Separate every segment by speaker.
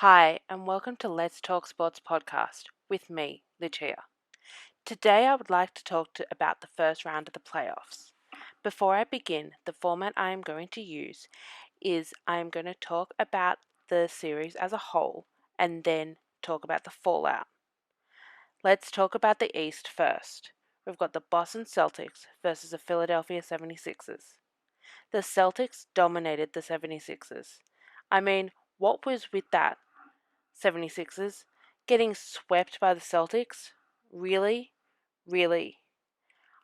Speaker 1: Hi, and welcome to Let's Talk Sports podcast with me, Lucia. Today I would like to talk about the first round of the playoffs. Before I begin, the format I am going to use is I am going to talk about the series as a whole and then talk about the fallout. Let's talk about the East first. We've got the Boston Celtics versus the Philadelphia 76ers. The Celtics dominated the 76ers. I mean, what was with that? 76ers getting swept by the Celtics? Really? Really?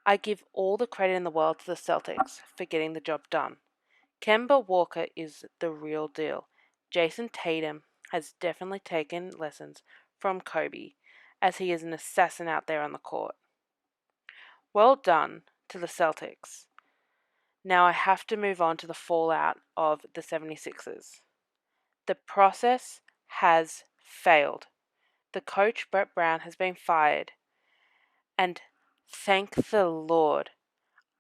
Speaker 1: I give all the credit in the world to the Celtics for getting the job done. Kemba Walker is the real deal. Jason Tatum has definitely taken lessons from Kobe, as he is an assassin out there on the court. Well done to the Celtics. Now I have to move on to the fallout of the 76ers. The process has failed. The coach, Brett Brown, has been fired. And thank the Lord.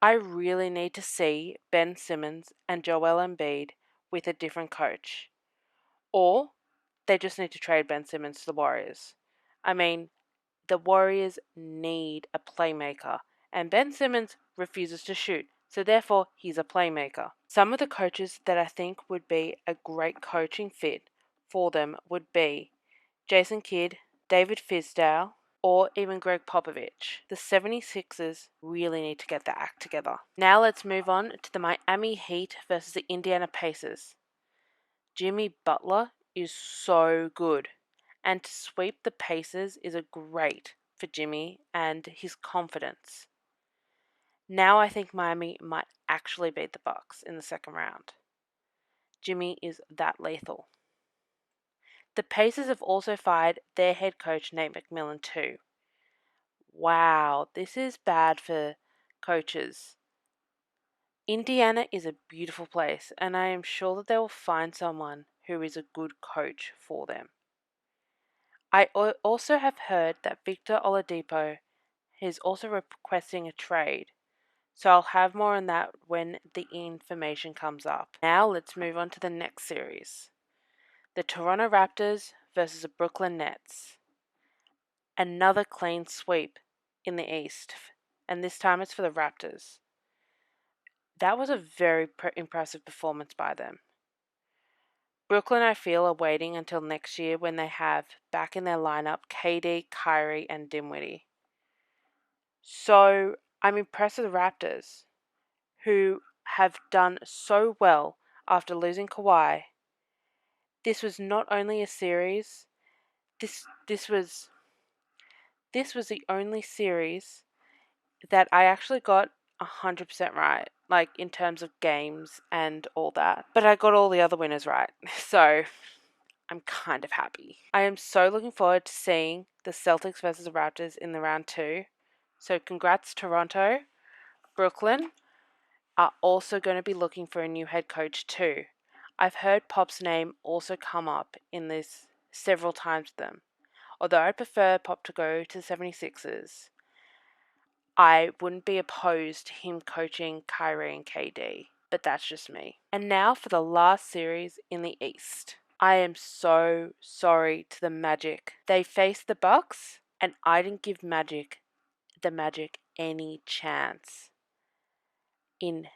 Speaker 1: I really need to see Ben Simmons and Joel Embiid with a different coach. Or they just need to trade Ben Simmons to the Warriors. I mean, the Warriors need a playmaker, and Ben Simmons refuses to shoot, so therefore he's a playmaker. Some of the coaches that I think would be a great coaching fit for them would be Jason Kidd, David Fizdale, or even Greg Popovich. The 76ers really need to get their act together. Now let's move on to the Miami Heat versus the Indiana Pacers. Jimmy Butler is so good, and to sweep the Pacers is a great for Jimmy and his confidence. Now I think Miami might actually beat the Bucks in the second round. Jimmy is that lethal. The Pacers have also fired their head coach Nate McMillan too. Wow, this is bad for coaches. Indiana is a beautiful place, and I am sure that they will find someone who is a good coach for them. I also have heard that Victor Oladipo is also requesting a trade, so I'll have more on that when the information comes up. Now let's move on to the next series. The Toronto Raptors versus the Brooklyn Nets. Another clean sweep in the East, and this time it's for the Raptors. That was a very impressive performance by them. Brooklyn, I feel, are waiting until next year when they have back in their lineup KD, Kyrie, and Dinwiddie. So I'm impressed with the Raptors, who have done so well after losing Kawhi. This was not only a series. This was the only series that I actually got 100% right, like in terms of games and all that. But I got all the other winners right, so I'm kind of happy. I am so looking forward to seeing the Celtics versus the Raptors in the round 2. So congrats, Toronto. Brooklyn are also going to be looking for a new head coach too. I've heard Pop's name also come up in this several times with them. Although I'd prefer Pop to go to the 76ers, I wouldn't be opposed to him coaching Kyrie and KD, but that's just me. And now for the last series in the East. I am so sorry to the Magic. They faced the Bucks, and I didn't give the Magic any chance in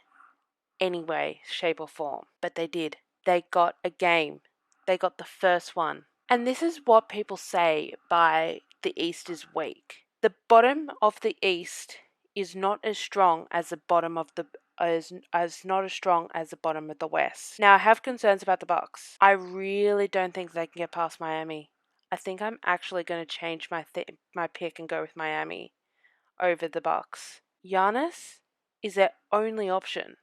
Speaker 1: any way, shape, or form. But they did. They got a game. They got the first one. And this is what people say by the East is weak. The bottom of the East is not as strong as the bottom of the not as strong as the bottom of the West. Now I have concerns about the Bucks. I really don't think they can get past Miami. I think I'm actually going to change my pick and go with Miami over the Bucks. Giannis is their only option.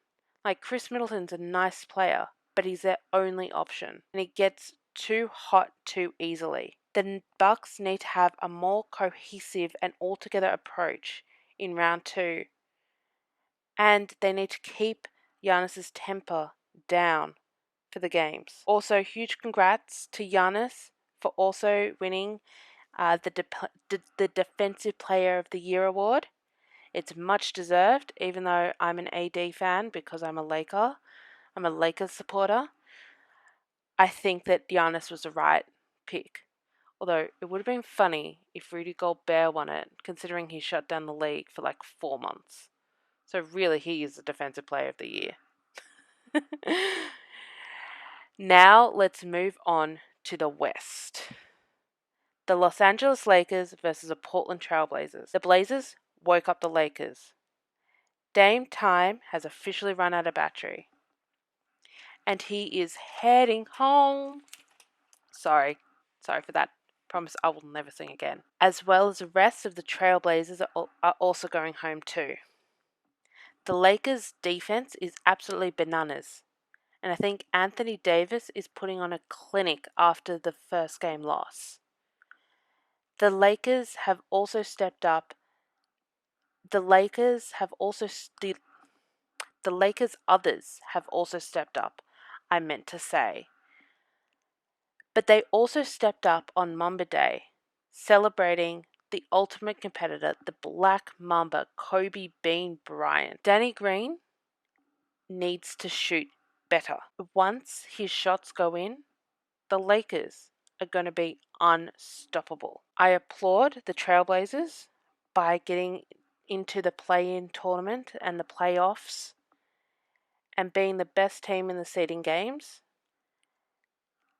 Speaker 1: Like, Chris Middleton's a nice player, but he's their only option, and he gets too hot too easily. The Bucks need to have a more cohesive and altogether approach in round 2, and they need to keep Giannis's temper down for the games. Also, huge congrats to Giannis for also winning the Defensive Player of the Year award. It's much deserved, even though I'm an AD fan because I'm a Laker. I'm a Lakers supporter. I think that Giannis was the right pick. Although it would have been funny if Rudy Gobert won it, considering he shut down the league for like 4 months. So really, he is the Defensive Player of the Year. Now let's move on to the West. The Los Angeles Lakers versus the Portland Trail Blazers. The Blazers woke up the Lakers. Dame Time has officially run out of battery. And he is heading home. Sorry for that. Promise I will never sing again. As well as the rest of the Trailblazers are also going home too. The Lakers' defense is absolutely bananas. And I think Anthony Davis is putting on a clinic after the first game loss. The Lakers have also stepped up. The Lakers others have also stepped up, I meant to say. But they also stepped up on Mamba Day, celebrating the ultimate competitor, the Black Mamba, Kobe Bean Bryant. Danny Green needs to shoot better. Once his shots go in, the Lakers are going to be unstoppable. I applaud the Trailblazers by getting into the play-in tournament and the playoffs and being the best team in the seeding games.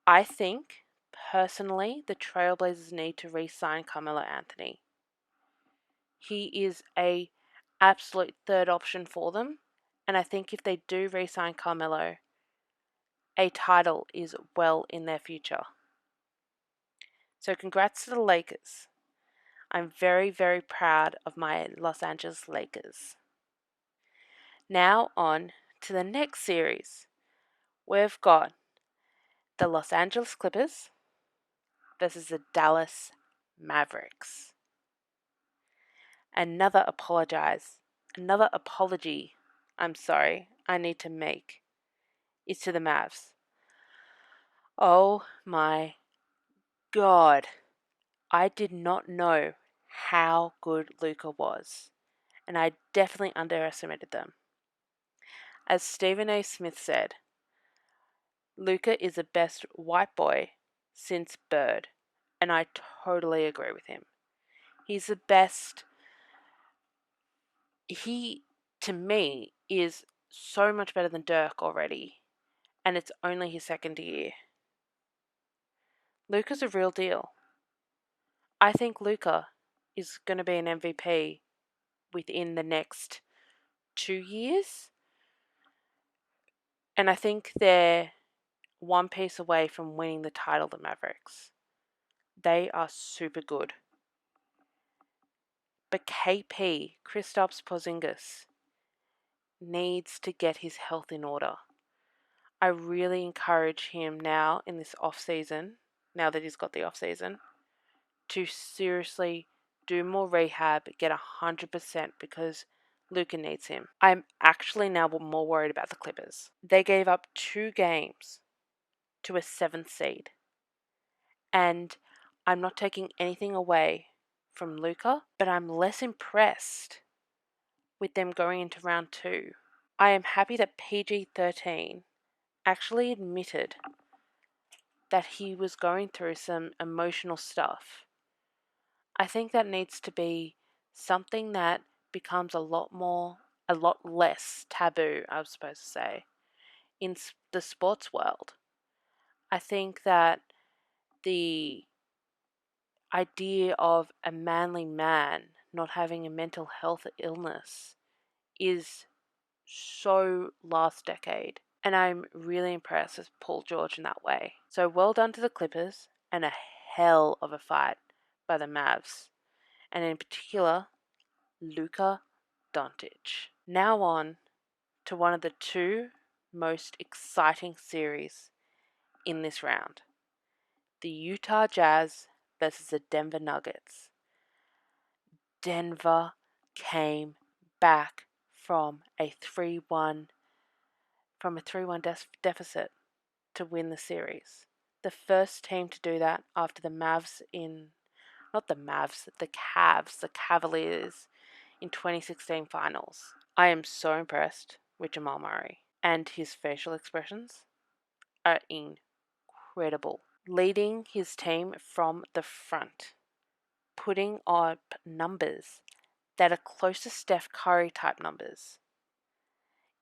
Speaker 1: I think, personally, the Trailblazers need to re-sign Carmelo Anthony. He is a absolute third option for them, and I think if they do re-sign Carmelo, a title is well in their future. So congrats to the Lakers. I'm very, very proud of my Los Angeles Lakers. Now on to the next series. We've got the Los Angeles Clippers versus the Dallas Mavericks. Another apology I need to make is to the Mavs. Oh my God. I did not know how good Luka was, and I definitely underestimated them. As Stephen A. Smith said, Luka is the best white boy since Bird, and I totally agree with him. He's the best. He, to me, is so much better than Dirk already, and it's only his second year. Luka's a real deal. I think Luka is going to be an MVP within the next 2 years, and I think they're one piece away from winning the title, the Mavericks. They are super good. But KP, Kristaps Porzingis, needs to get his health in order. I really encourage him now in this off-season, now that he's got the off-season, to seriously do more rehab, get 100% because Luka needs him. I'm actually now more worried about the Clippers. They gave up 2 games to a 7th seed. And I'm not taking anything away from Luka, but I'm less impressed with them going into round 2. I am happy that PG-13 actually admitted that he was going through some emotional stuff. I think that needs to be something that becomes a lot less taboo, I was supposed to say, in the sports world. I think that the idea of a manly man not having a mental health illness is so last decade. And I'm really impressed with Paul George in that way. So well done to the Clippers, and a hell of a fight by the Mavs. And in particular, Luka Doncic. Now on to one of the 2 most exciting series in this round. The Utah Jazz versus the Denver Nuggets. Denver came back from a 3-1 deficit to win the series. The first team to do that after the Cavaliers in 2016 finals. I am so impressed with Jamal Murray, and his facial expressions are incredible. leading his team from the front, putting up numbers that are close to Steph Curry type numbers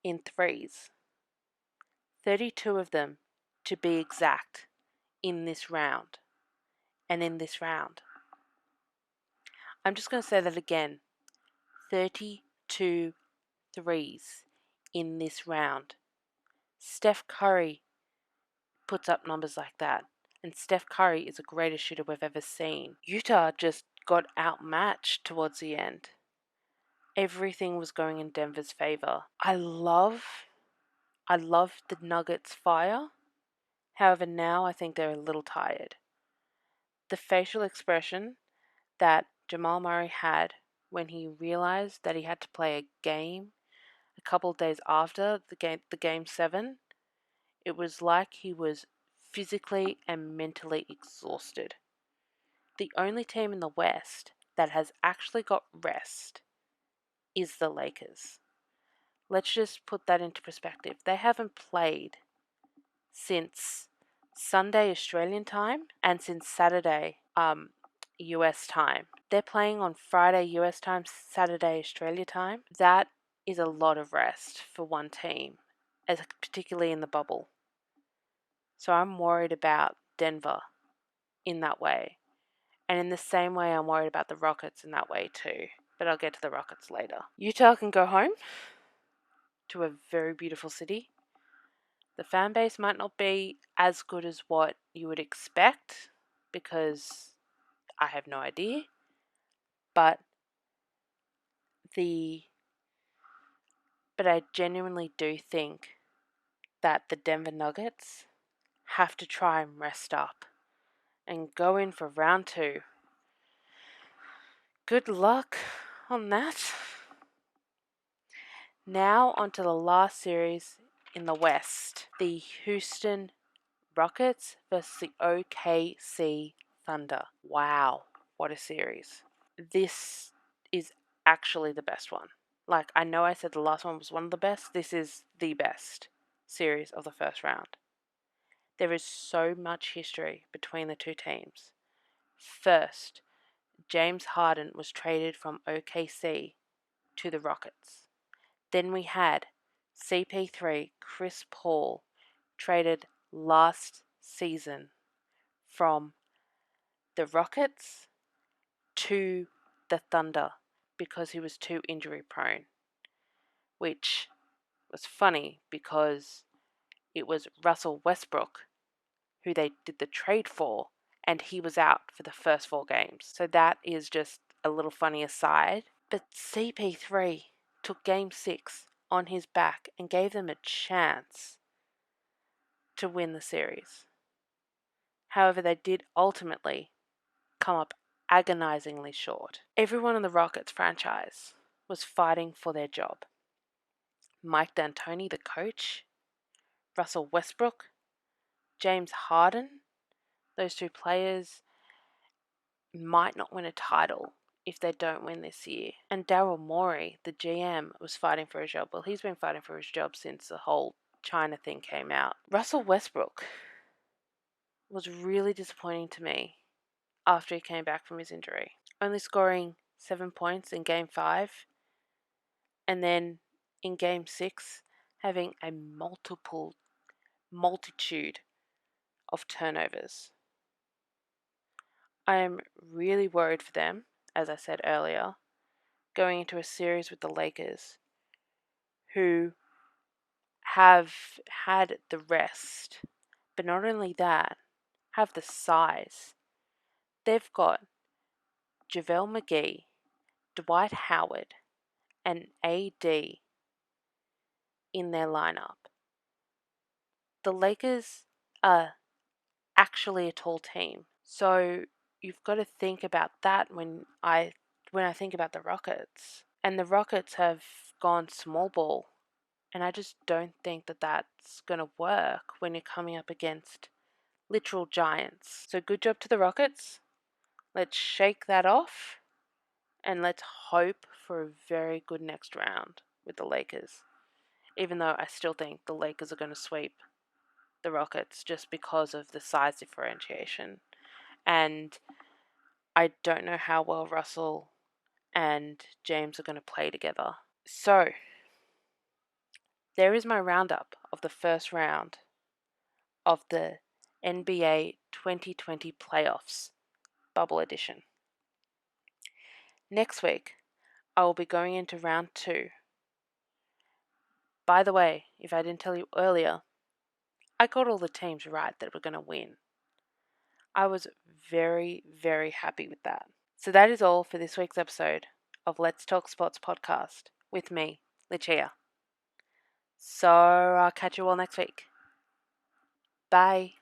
Speaker 1: in threes. 32 of them, to be exact, in this round. And in this round. I'm just going to say that again. 32 threes in this round. Steph Curry puts up numbers like that. And Steph Curry is the greatest shooter we've ever seen. Utah just got outmatched towards the end. Everything was going in Denver's favor. I love the Nuggets' fire. However, now I think they're a little tired. The facial expression that Jamal Murray had when he realized that he had to play a game a couple of days after the game 7, it was like he was physically and mentally exhausted. The only team in the West that has actually got rest is the Lakers. Let's just put that into perspective. They haven't played since Sunday Australian time and since Saturday US time. They're playing on Friday US time, Saturday Australia time. That is a lot of rest for one team, particularly in the bubble. So I'm worried about Denver in that way. And in the same way, I'm worried about the Rockets in that way too. But I'll get to the Rockets later. Utah can go home to a very beautiful city. The fan base might not be as good as what you would expect because I have no idea. But I genuinely do think that the Denver Nuggets have to try and rest up and go in for round 2. Good luck on that. Now onto the last series in the West. The Houston Rockets versus the OKC Thunder. Wow, what a series. This is actually the best one. Like, I know I said the last one was one of the best. This is the best series of the first round. There is so much history between the two teams. First, James Harden was traded from OKC to the Rockets. Then we had CP3, Chris Paul, traded last season from the Rockets to the Thunder because he was too injury prone, which was funny because it was Russell Westbrook who they did the trade for, and he was out for the first 4 games. So that is just a little funny aside. But CP3 took game 6 on his back and gave them a chance to win the series. However, they did ultimately come up agonizingly short. Everyone in the Rockets franchise was fighting for their job. Mike D'Antoni, the coach, Russell Westbrook, James Harden, those 2 players might not win a title if they don't win this year. And Daryl Morey, the GM, was fighting for his job. Well, he's been fighting for his job since the whole China thing came out. Russell Westbrook was really disappointing to me after he came back from his injury. Only scoring 7 points in Game 5, and then in Game 6 having a multitude of turnovers. I am really worried for them, as I said earlier, going into a series with the Lakers, who have had the rest, but not only that, have the size. They've got JaVale McGee, Dwight Howard, and AD in their lineup. The Lakers are actually a tall team, so you've got to think about that when I think about the Rockets. And the Rockets have gone small ball, and I just don't think that that's going to work when you're coming up against literal giants. So good job to the Rockets. Let's shake that off, and let's hope for a very good next round with the Lakers. Even though I still think the Lakers are going to sweep the Rockets just because of the size differentiation. And I don't know how well Russell and James are going to play together. So, there is my roundup of the first round of the NBA 2020 playoffs bubble edition. Next week, I will be going into round 2. By the way, if I didn't tell you earlier, I got all the teams right that were going to win. I was very, very happy with that. So that is all for this week's episode of Let's Talk Sports podcast with me, Lucia. So I'll catch you all next week. Bye.